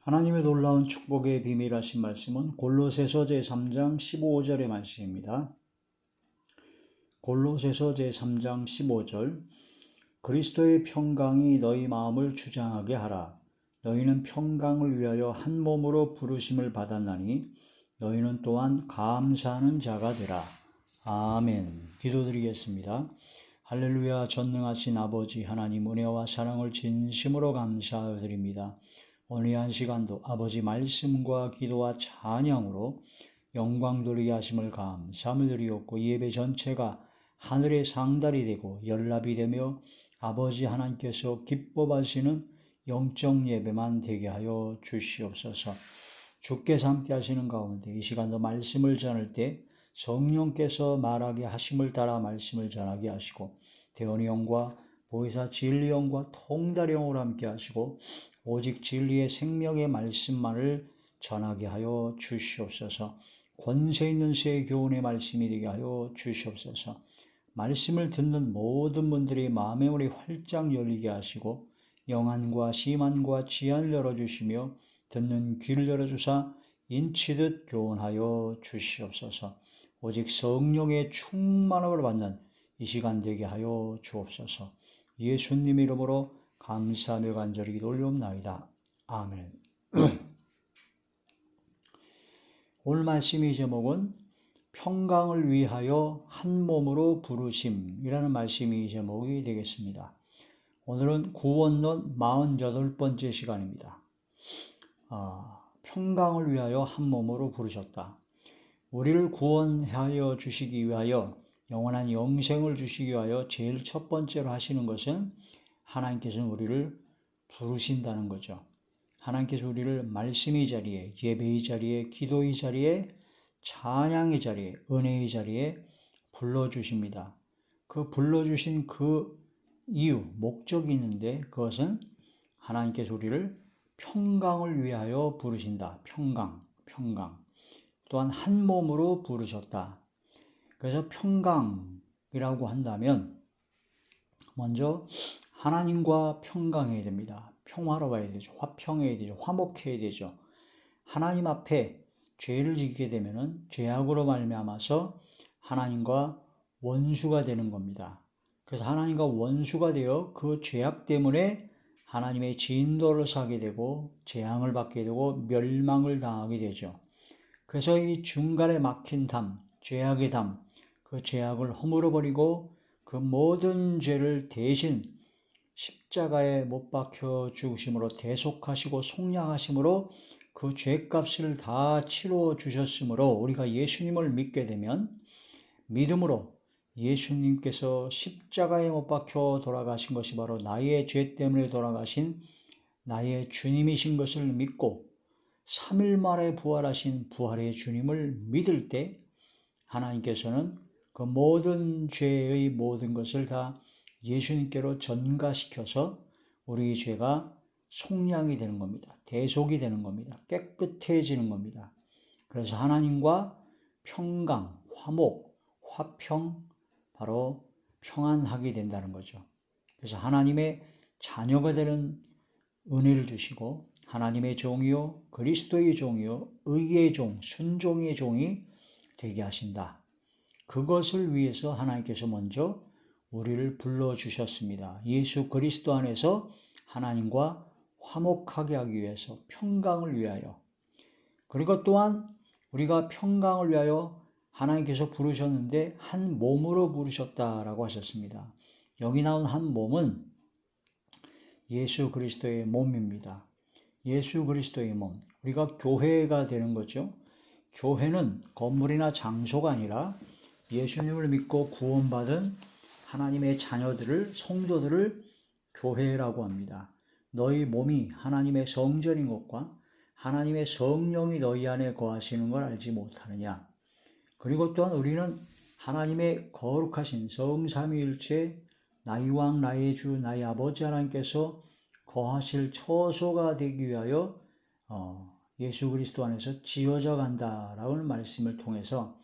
하나님의 놀라운 축복의 비밀하신 말씀은 골로새서 제3장 15절의 말씀입니다. 골로새서 제3장 15절 그리스도의 평강이 너희 마음을 주장하게 하라. 너희는 평강을 위하여 한 몸으로 부르심을 받았나니 너희는 또한 감사하는 자가 되라. 아멘. 기도드리겠습니다. 할렐루야. 전능하신 아버지 하나님 은혜와 사랑을 진심으로 감사드립니다. 오늘 한 시간도 아버지 말씀과 기도와 찬양으로 영광 돌리게 하심을 감사함을 드리옵고 예배 전체가 하늘의 상달이 되고 연락이 되며 아버지 하나님께서 기뻐 받으시는 영적 예배만 되게 하여 주시옵소서. 주께서 함께 하시는 가운데 이 시간도 말씀을 전할 때 성령께서 말하게 하심을 따라 말씀을 전하게 하시고 대언의 영과 보혜사 진리 영과 통달의 영으로 함께 하시고 오직 진리의 생명의 말씀만을 전하게 하여 주시옵소서. 권세 있는 새 교훈의 말씀이 되게 하여 주시옵소서. 말씀을 듣는 모든 분들이 마음의 문이 활짝 열리게 하시고 영안과 심안과 지안을 열어주시며 듣는 귀를 열어주사 인치듯 교훈하여 주시옵소서. 오직 성령의 충만함을 받는 이 시간 되게 하여 주옵소서. 예수님 이름으로 감사하며 간절히 기도 올리옵나이다. 아멘. 오늘 말씀의 제목은 평강을 위하여 한 몸으로 부르심이라는 말씀이 제목이 되겠습니다. 오늘은 구원론 48번째 시간입니다. 평강을 위하여 한 몸으로 부르셨다. 우리를 구원하여 주시기 위하여 영원한 영생을 주시기 위하여 제일 첫 번째로 하시는 것은 하나님께서는 우리를 부르신다는 거죠. 하나님께서 우리를 말씀의 자리에, 예배의 자리에, 기도의 자리에, 찬양의 자리에, 은혜의 자리에 불러주십니다. 그 불러주신 그 이유, 목적이 있는데 그것은 하나님께서 우리를 평강을 위하여 부르신다. 평강. 또한 한 몸으로 부르셨다. 그래서 평강이라고 한다면 먼저 하나님과 평강해야 됩니다. 평화로워야 되죠. 화평해야 되죠. 화목해야 되죠. 하나님 앞에 죄를 지게 되면은 죄악으로 말미암아서 하나님과 원수가 되는 겁니다. 그래서 하나님과 원수가 되어 그 죄악 때문에 하나님의 진노를 사게 되고 재앙을 받게 되고 멸망을 당하게 되죠. 그래서 이 중간에 막힌 담, 죄악의 담, 그 죄악을 허물어 버리고 그 모든 죄를 대신 십자가에 못 박혀 죽으심으로 대속하시고 속량하심으로 그 죄값을 다 치러 주셨으므로 우리가 예수님을 믿게 되면 믿음으로 예수님께서 십자가에 못 박혀 돌아가신 것이 바로 나의 죄 때문에 돌아가신 나의 주님이신 것을 믿고 3일 만에 부활하신 부활의 주님을 믿을 때 하나님께서는 그 모든 죄의 모든 것을 다 예수님께로 전가시켜서 우리의 죄가 속량이 되는 겁니다. 대속이 되는 겁니다. 깨끗해지는 겁니다. 그래서 하나님과 평강, 화목, 화평, 바로 평안하게 된다는 거죠. 그래서 하나님의 자녀가 되는 은혜를 주시고 하나님의 종이요, 그리스도의 종이요, 의의 종, 순종의 종이 되게 하신다. 그것을 위해서 하나님께서 먼저 우리를 불러주셨습니다. 예수 그리스도 안에서 하나님과 화목하게 하기 위해서, 평강을 위하여. 그리고 또한 우리가 평강을 위하여 하나님께서 부르셨는데 한 몸으로 부르셨다라고 하셨습니다. 여기 나온 한 몸은 예수 그리스도의 몸입니다. 예수 그리스도의 몸. 우리가 교회가 되는 거죠. 교회는 건물이나 장소가 아니라 예수님을 믿고 구원받은 하나님의 자녀들을, 성도들을 교회라고 합니다. 너희 몸이 하나님의 성전인 것과 하나님의 성령이 너희 안에 거하시는 걸 알지 못하느냐. 그리고 또한 우리는 하나님의 거룩하신 성삼위일체 나의 왕 나의 주 나의 아버지 하나님께서 거하실 처소가 되기 위하여 예수 그리스도 안에서 지어져 간다라는 말씀을 통해서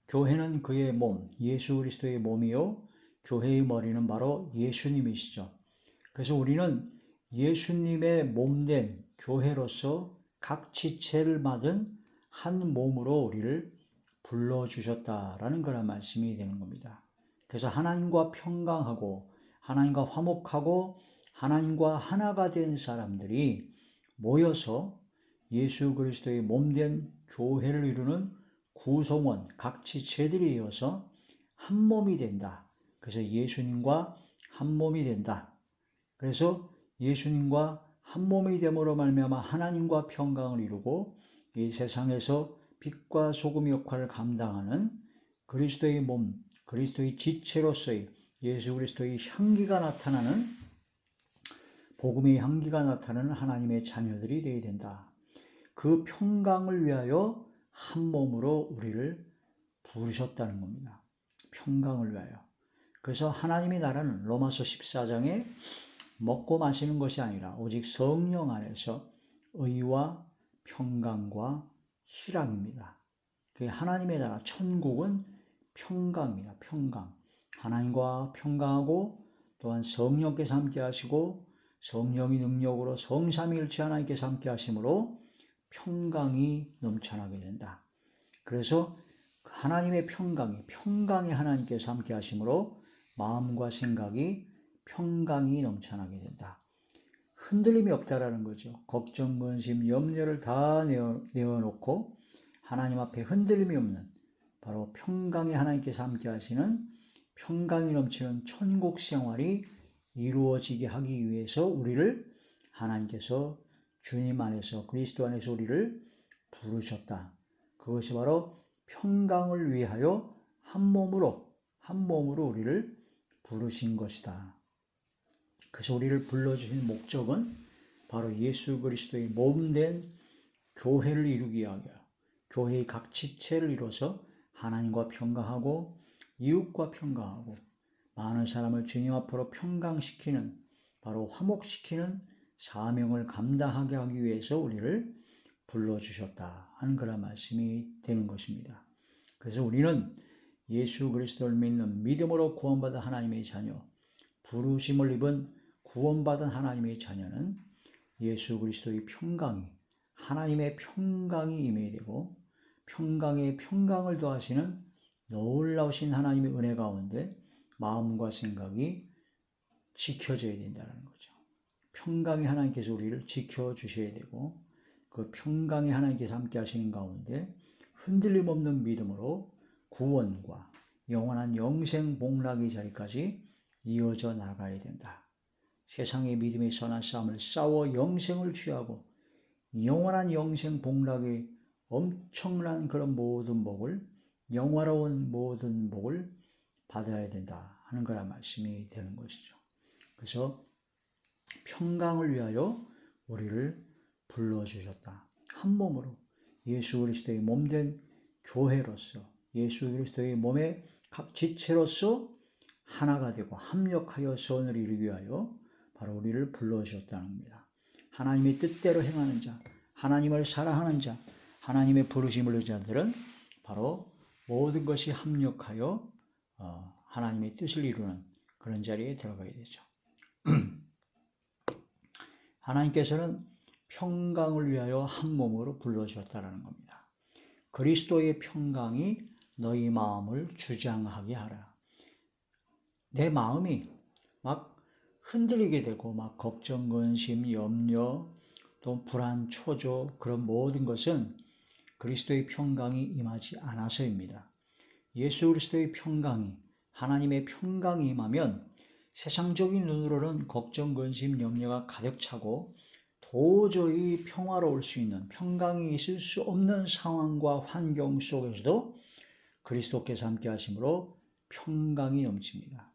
교회는 그의 몸, 예수 그리스도의 몸이요 교회의 머리는 바로 예수님이시죠. 그래서 우리는 예수님의 몸된 교회로서 각 지체를 맡은 한 몸으로 우리를 불러주셨다라는 그런 말씀이 되는 겁니다. 그래서 하나님과 평강하고 하나님과 화목하고 하나님과 하나가 된 사람들이 모여서 예수 그리스도의 몸된 교회를 이루는 구성원, 각 지체들이 이어서 한 몸이 된다. 그래서 예수님과 한 몸이 된다. 그래서 예수님과 한 몸이 됨으로 말미암아 하나님과 평강을 이루고 이 세상에서 빛과 소금 역할을 감당하는 그리스도의 몸, 그리스도의 지체로서의 예수 그리스도의 향기가 나타나는 복음의 향기가 나타나는 하나님의 자녀들이 되어야 된다. 그 평강을 위하여 한 몸으로 우리를 부르셨다는 겁니다. 평강을 위하여. 그래서 하나님의 나라는 로마서 14장에 먹고 마시는 것이 아니라 오직 성령 안에서 의와 평강과 희락입니다. 그 하나님의 나라 천국은 평강입니다. 평강. 하나님과 평강하고 또한 성령께서 함께 하시고 성령의 능력으로 성삼위일체 하나님께서 함께 하심으로 평강이 넘쳐나게 된다. 그래서 하나님의 평강이 하나님께서 함께 하심으로 마음과 생각이 평강이 넘쳐나게 된다. 흔들림이 없다라는 거죠. 걱정, 근심, 염려를 다 내어놓고 하나님 앞에 흔들림이 없는 바로 평강이 하나님께서 함께 하시는 평강이 넘치는 천국 생활이 이루어지게 하기 위해서 우리를 하나님께서 주님 안에서 그리스도 안에서 우리를 부르셨다. 그것이 바로 평강을 위하여 한 몸으로 우리를 부르신 것이다. 그래서 우리를 불러주신 목적은 바로 예수 그리스도의 몸된 교회를 이루기 위하여 교회의 각 지체를 이뤄서 하나님과 평강하고 이웃과 평강하고 많은 사람을 주님 앞으로 평강시키는 바로 화목시키는 사명을 감당하게 하기 위해서 우리를 불러주셨다 하는 그런 말씀이 되는 것입니다. 그래서 우리는 예수 그리스도를 믿는 믿음으로 구원받은 하나님의 자녀, 부르심을 입은 구원받은 하나님의 자녀는 예수 그리스도의 평강이 하나님의 평강이 임해야 되고 평강에 평강을 더하시는 놀라우신 하나님의 은혜 가운데 마음과 생각이 지켜져야 된다는 거죠. 평강의 하나님께서 우리를 지켜주셔야 되고 그 평강의 하나님께서 함께 하시는 가운데 흔들림 없는 믿음으로 구원과 영원한 영생 복락의 자리까지 이어져 나가야 된다. 세상의 믿음의 선한 싸움을 싸워 영생을 취하고 영원한 영생 복락의 엄청난 그런 모든 복을 영화로운 모든 복을 받아야 된다 하는 거란 말씀이 되는 것이죠. 그래서 평강을 위하여 우리를 불러주셨다. 한 몸으로 예수 그리스도의 몸된 교회로서 예수 그리스도의 몸의 각 지체로서 하나가 되고 합력하여 선을 이루기 위하여 바로 우리를 불러주셨다는 겁니다. 하나님의 뜻대로 행하는 자, 하나님을 사랑하는 자, 하나님의 부르심을 얻은 자들은 바로 모든 것이 합력하여 하나님의 뜻을 이루는 그런 자리에 들어가야 되죠. 하나님께서는 평강을 위하여 한 몸으로 불러주셨다는 겁니다. 그리스도의 평강이 너희 마음을 주장하게 하라. 내 마음이 막 흔들리게 되고 막 걱정, 근심, 염려, 또 불안, 초조 그런 모든 것은 그리스도의 평강이 임하지 않아서입니다. 예수 그리스도의 평강이 하나님의 평강이 임하면 세상적인 눈으로는 걱정, 근심, 염려가 가득 차고 도저히 평화로울 수 있는 평강이 있을 수 없는 상황과 환경 속에서도 그리스도께서 함께 하심으로 평강이 넘칩니다.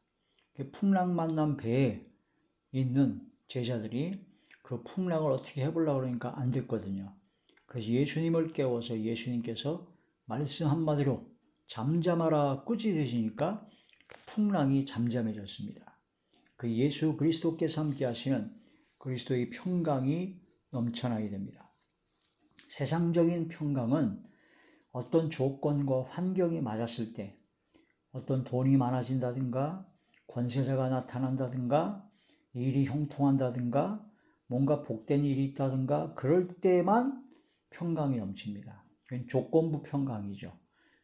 풍랑 만난 배에 있는 제자들이 그 풍랑을 어떻게 해보려고 그러니까 안 됐거든요. 그래서 예수님을 깨워서 예수님께서 말씀 한마디로 잠잠하라 꾸짖으시니까 풍랑이 잠잠해졌습니다. 그 예수 그리스도께서 함께 하시는 그리스도의 평강이 넘쳐나게 됩니다. 세상적인 평강은 어떤 조건과 환경이 맞았을 때 어떤 돈이 많아진다든가 권세자가 나타난다든가 일이 형통한다든가 뭔가 복된 일이 있다든가 그럴 때만 평강이 넘칩니다. 그건 조건부 평강이죠.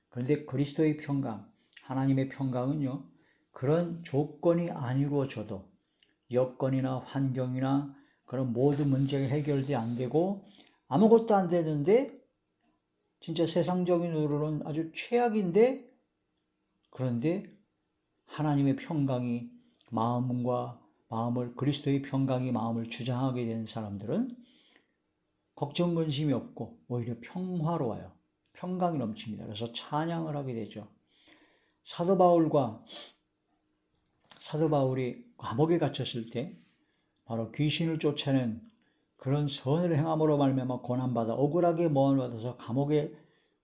그런데 그리스도의 평강, 하나님의 평강은요, 그런 조건이 안 이루어져도 여건이나 환경이나 그런 모든 문제가 해결이 안 되고 아무것도 안 되는데 진짜 세상적인으로는 아주 최악인데 그런데 하나님의 평강이 그리스도의 평강이 마음을 주장하게 된 사람들은 걱정 근심이 없고 오히려 평화로워요. 평강이 넘칩니다. 그래서 찬양을 하게 되죠. 사도 바울이 감옥에 갇혔을 때 바로 귀신을 쫓아낸 그런 선을 행함으로 말미암아 고난받아 억울하게 모함받아서 감옥에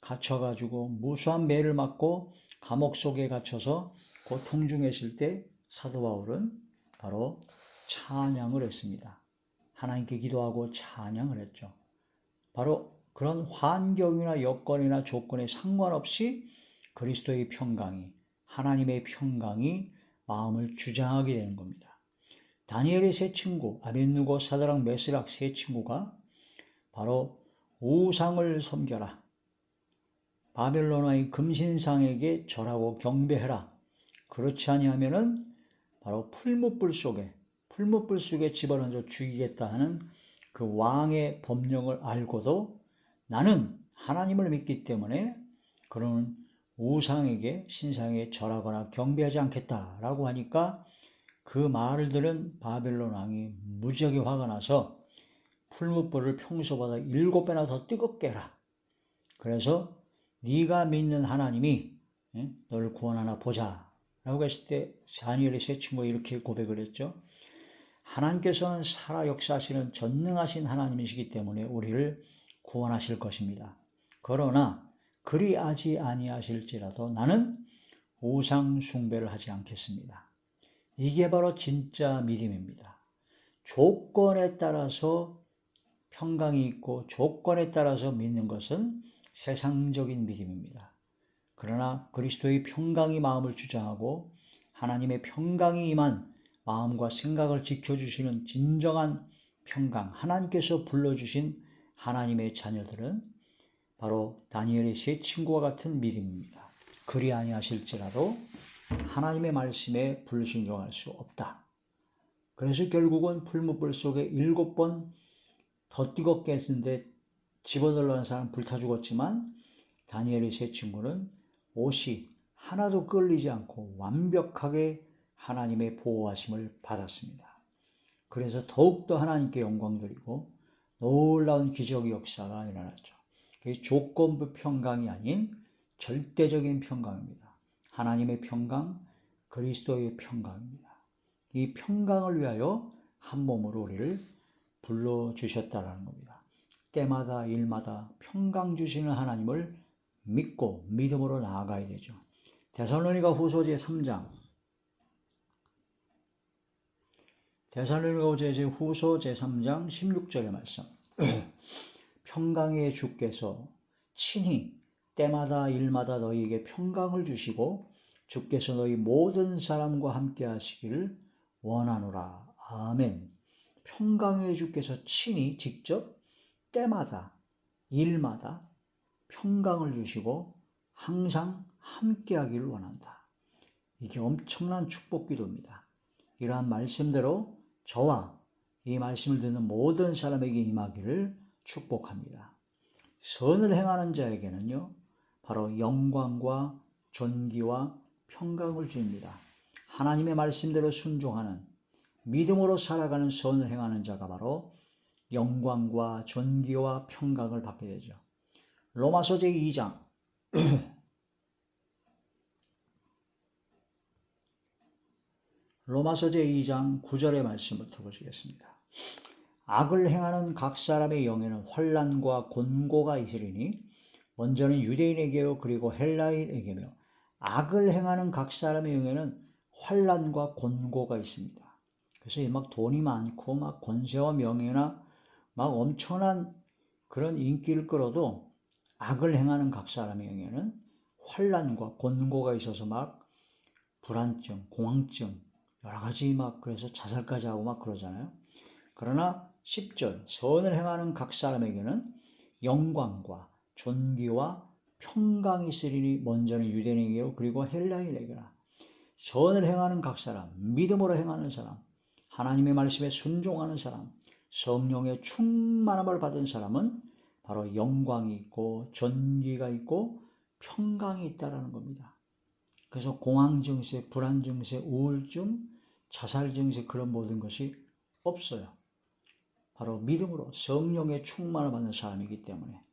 갇혀가지고 무수한 매를 맞고 감옥 속에 갇혀서 고통 중에 있을 때 사도 바울은 바로 찬양을 했습니다. 하나님께 기도하고 찬양을 했죠. 바로 그런 환경이나 여건이나 조건에 상관없이 그리스도의 평강이, 하나님의 평강이 마음을 주장하게 되는 겁니다. 다니엘의 세 친구, 아벳느고, 사드락, 메스락 세 친구가 바로 우상을 섬겨라, 바벨론의 금신상에게 절하고 경배해라, 그렇지 아니하면은 바로 풀무불 속에 집어넣어 죽이겠다 하는 그 왕의 법령을 알고도 나는 하나님을 믿기 때문에 그런 우상에게 신상에 절하거나 경배하지 않겠다라고 하니까 그 말을 들은 바벨론 왕이 무지하게 화가 나서 풀무불을 평소보다 7배나 더 뜨겁게 해라. 그래서 네가 믿는 하나님이 너를 구원하나 보자 라고 했을 때 다니엘의 세 친구가 이렇게 고백을 했죠. 하나님께서는 살아 역사하시는 전능하신 하나님이시기 때문에 우리를 구원하실 것입니다. 그러나 그리하지 아니하실지라도 나는 우상 숭배를 하지 않겠습니다. 이게 바로 진짜 믿음입니다. 조건에 따라서 평강이 있고 조건에 따라서 믿는 것은 세상적인 믿음입니다. 그러나 그리스도의 평강이 마음을 주장하고 하나님의 평강이 임한 마음과 생각을 지켜주시는 진정한 평강, 하나님께서 불러주신 하나님의 자녀들은 바로 다니엘의 세 친구와 같은 믿음입니다. 그리 아니하실지라도 하나님의 말씀에 불순종할 수 없다. 그래서 결국은 풀무불 속에 7번 더 뜨겁게 했는데 집어넣으려는 사람 불타 죽었지만 다니엘의 세 친구는 옷이 하나도 끌리지 않고 완벽하게 하나님의 보호하심을 받았습니다. 그래서 더욱더 하나님께 영광 드리고 놀라운 기적의 역사가 일어났죠. 그게 조건부 평강이 아닌 절대적인 평강입니다. 하나님의 평강, 그리스도의 평강입니다. 이 평강을 위하여 한 몸으로 우리를 불러주셨다라는 겁니다. 때마다 일마다 평강 주시는 하나님을 믿고 믿음으로 나아가야 되죠. 데살로니가 후서 제3장 후서 제3장 16절의 말씀. 평강의 주께서 친히 때마다 일마다 너희에게 평강을 주시고 주께서 너희 모든 사람과 함께 하시기를 원하노라. 아멘. 평강의 주께서 친히 직접 때마다 일마다 평강을 주시고 항상 함께 하기를 원한다. 이게 엄청난 축복 기도입니다. 이러한 말씀대로 저와 이 말씀을 듣는 모든 사람에게 임하기를 축복합니다. 선을 행하는 자에게는요, 바로 영광과 존귀와 평강을 줍니다. 하나님의 말씀대로 순종하는, 믿음으로 살아가는 선을 행하는 자가 바로 영광과 존귀와 평강을 받게 되죠. 로마서 제2장 로마서 제2장 9절의 말씀부터 보시겠습니다. 악을 행하는 각 사람의 영에는 환난과 곤고가 있으리니 먼저는 유대인에게요 그리고 헬라인에게며 악을 행하는 각 사람의 영에는 환난과 곤고가 있습니다. 그래서 막 돈이 많고 막 권세와 명예나 막 엄청난 그런 인기를 끌어도 악을 행하는 각 사람의 영에는 환난과 곤고가 있어서 막 불안증, 공황증 여러 가지 막 그래서 자살까지 하고 막 그러잖아요. 그러나 10절 선을 행하는 각 사람에게는 영광과 존귀와 평강이 있으리니 먼저는 유대인에게요 그리고 헬라인에게라. 선을 행하는 각 사람, 믿음으로 행하는 사람, 하나님의 말씀에 순종하는 사람, 성령의 충만함을 받은 사람은 바로 영광이 있고 존귀가 있고 평강이 있다라는 겁니다. 그래서 공황 증세, 불안 증세, 우울증, 자살 증세 그런 모든 것이 없어요. 바로 믿음으로 성령의 충만을 받는 사람이기 때문에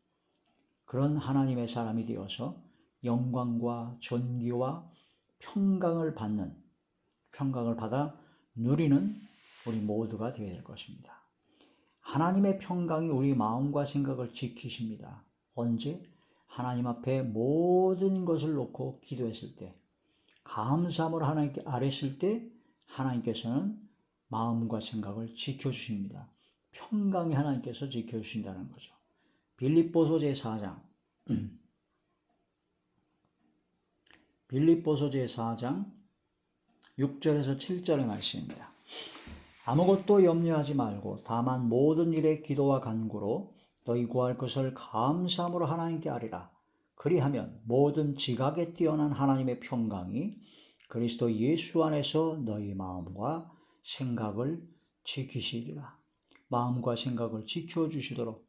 그런 하나님의 사람이 되어서 영광과 존귀와 평강을 받아 누리는 우리 모두가 되어야 될 것입니다. 하나님의 평강이 우리 마음과 생각을 지키십니다. 언제? 하나님 앞에 모든 것을 놓고 기도했을 때, 감사함으로 하나님께 아뢰었을 때 하나님께서는 마음과 생각을 지켜주십니다. 평강이 하나님께서 지켜주신다는 거죠. 빌립보서 제4장 빌립보서 제4장 6절에서 7절의 말씀입니다. 아무것도 염려하지 말고 다만 모든 일에 기도와 간구로 너희 구할 것을 감사함으로 하나님께 아뢰라. 그리하면 모든 지각에 뛰어난 하나님의 평강이 그리스도 예수 안에서 너희 마음과 생각을 지키시리라. 마음과 생각을 지켜주시도록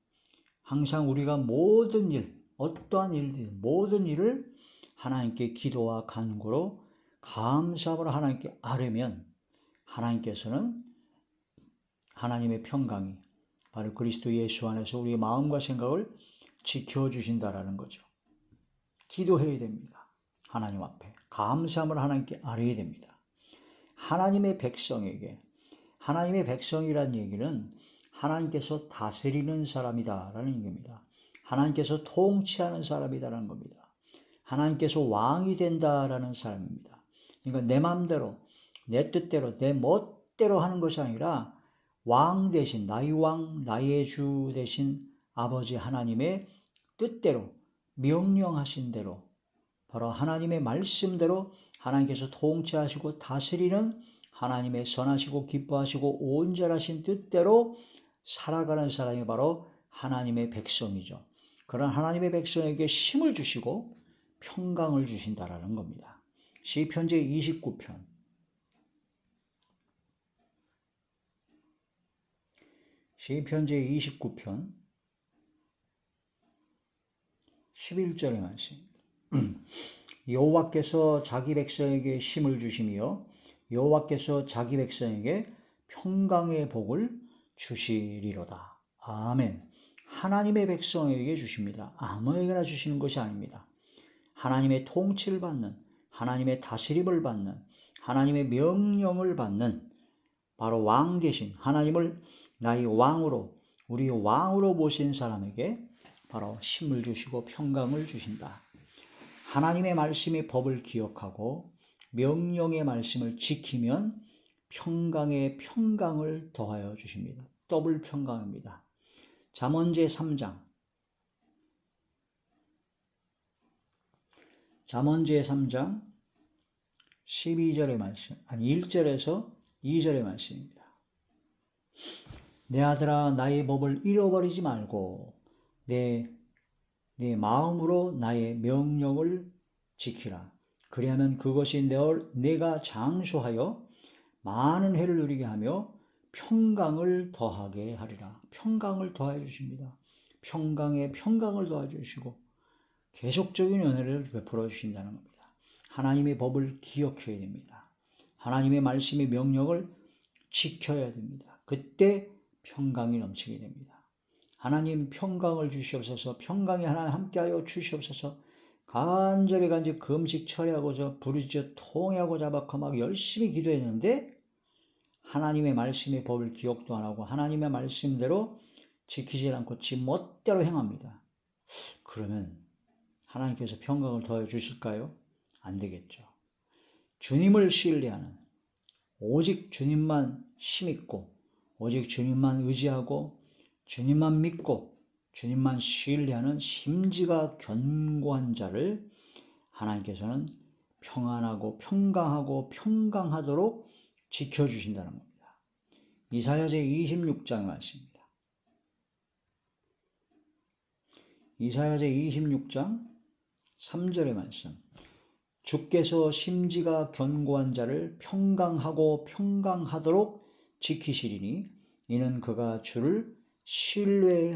항상 우리가 모든 일, 어떠한 일들, 모든 일을 하나님께 기도와 간구로 감사함으로 하나님께 아뢰면 하나님께서는 하나님의 평강이 바로 그리스도 예수 안에서 우리의 마음과 생각을 지켜주신다라는 거죠. 기도해야 됩니다. 하나님 앞에 감사함으로 하나님께 아뢰야 됩니다. 하나님의 백성이라는 얘기는 하나님께서 다스리는 사람이다라는 얘기입니다. 하나님께서 통치하는 사람이다라는 겁니다. 하나님께서 왕이 된다라는 사람입니다. 그러니까 내 마음대로, 내 뜻대로, 내 멋대로 하는 것이 아니라 왕 대신, 나의 왕, 나의 주 대신 아버지 하나님의 뜻대로, 명령하신 대로, 바로 하나님의 말씀대로 하나님께서 통치하시고 다스리는 하나님의 선하시고 기뻐하시고 온전하신 뜻대로 살아가는 사람이 바로 하나님의 백성이죠. 그런 하나님의 백성에게 힘을 주시고 평강을 주신다라는 겁니다. 시편 제29편 11절의 말씀입니다. 여호와께서 자기 백성에게 힘을 주시며 여호와께서 자기 백성에게 평강의 복을 주시리로다. 아멘. 하나님의 백성에게 주십니다. 아무에게나 주시는 것이 아닙니다. 하나님의 통치를 받는, 하나님의 다스림을 받는, 하나님의 명령을 받는 바로 왕 대신 하나님을 나의 왕으로, 우리 왕으로 모신 사람에게 바로 힘을 주시고 평강을 주신다. 하나님의 말씀의 법을 기억하고 명령의 말씀을 지키면 평강에 평강을 더하여 주십니다. 더블 평강입니다. 잠언 제3장 12절의 말씀, 1절에서 2절의 말씀입니다. 내 아들아 나의 법을 잃어버리지 말고 내 마음으로 나의 명령을 지키라. 그리하면 그것이 내가 장수하여 많은 해를 누리게 하며 평강을 더하게 하리라. 평강을 더해 주십니다. 평강에 평강을 더해 주시고 계속적인 은혜를 베풀어 주신다는 겁니다. 하나님의 법을 기억해야 됩니다. 하나님의 말씀의 명령을 지켜야 됩니다. 그때 평강이 넘치게 됩니다. 하나님 평강을 주시옵소서. 평강이 하나님 함께하여 주시옵소서. 간절히 금식 철회하고자 부르짖어 통회하고 자박하 막 열심히 기도했는데 하나님의 말씀의 법을 기억도 안 하고 하나님의 말씀대로 지키지 않고 지 멋대로 행합니다. 그러면 하나님께서 평강을 더해 주실까요? 안 되겠죠. 주님을 신뢰하는, 오직 주님만 힘있고 오직 주님만 의지하고 주님만 믿고 주님만 신뢰하는 심지가 견고한 자를 하나님께서는 평안하고 평강하고 평강하도록 지켜주신다는 겁니다. 이사야 제26장의 말씀입니다. 이사야 제26장 3절의 말씀. 주께서 심지가 견고한 자를 평강하고 평강하도록 지키시리니 이는 그가 주를 신뢰함이니이다.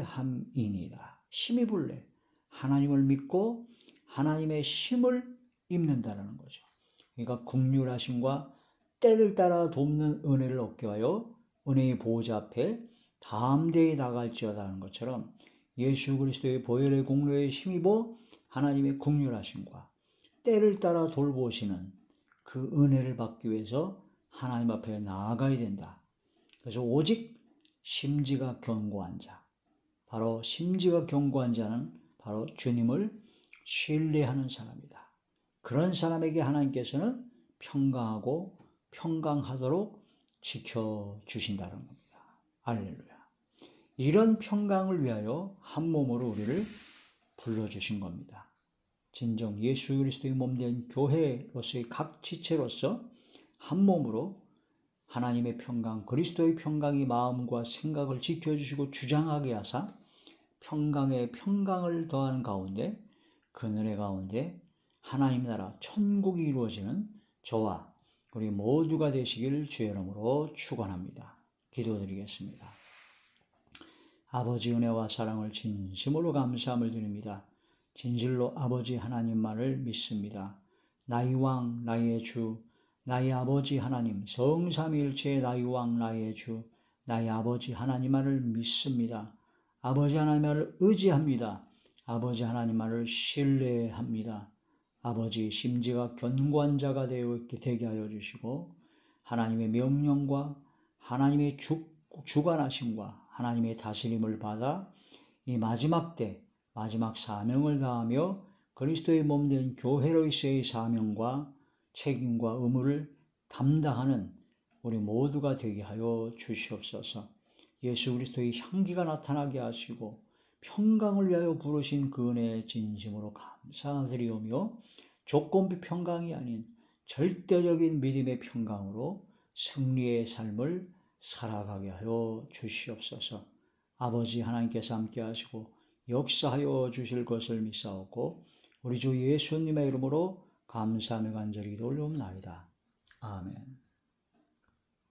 힘입을래. 하나님을 믿고 하나님의 힘을 입는다는 거죠. 그러니까 긍휼하심과 때를 따라 돕는 은혜를 얻게 하여 은혜의 보호자 앞에 담대히 나갈지어다 하는 것처럼 예수 그리스도의 보혈의 공로에 힘입어 하나님의 긍휼하심과 때를 따라 돌보시는 그 은혜를 받기 위해서 하나님 앞에 나아가야 된다. 그래서 오직 심지가 견고한 자, 바로 심지가 견고한 자는 바로 주님을 신뢰하는 사람이다. 그런 사람에게 하나님께서는 평강하고 평강하도록 지켜주신다는 겁니다. 할렐루야. 이런 평강을 위하여 한 몸으로 우리를 불러주신 겁니다. 진정 예수 그리스도의 몸된 교회로서의 각 지체로서 한 몸으로 하나님의 평강, 그리스도의 평강이 마음과 생각을 지켜주시고 주장하게 하사 평강에 평강을 더하는 가운데 그늘의 가운데 하나님 나라 천국이 이루어지는 저와 우리 모두가 되시길 주의 이름으로 축원합니다. 기도드리겠습니다. 아버지 은혜와 사랑을 진심으로 감사함을 드립니다. 진실로 아버지 하나님만을 믿습니다. 나의 왕 나의 주 나의 아버지 하나님 성삼위일체의 나의 왕 나의 주 나의 아버지 하나님만을 믿습니다. 아버지 하나님만을 의지합니다. 아버지 하나님만을 신뢰합니다. 아버지 심지가 견고한 자가 되게 하여 주시고 하나님의 명령과 하나님의 주관하심과 하나님의 다스림을 받아 이 마지막 때 마지막 사명을 다하며 그리스도의 몸된 교회로서의 사명과 책임과 의무를 담당하는 우리 모두가 되게 하여 주시옵소서. 예수 그리스도의 향기가 나타나게 하시고 평강을 위하여 부르신 그 은혜에 진심으로 감사드리오며 조건부 평강이 아닌 절대적인 믿음의 평강으로 승리의 삶을 살아가게 하여 주시옵소서. 아버지 하나님께서 함께 하시고 역사하여 주실 것을 믿사옵고 우리 주 예수님의 이름으로 감사하며 간절히 기도 올려옵나이다. 아멘.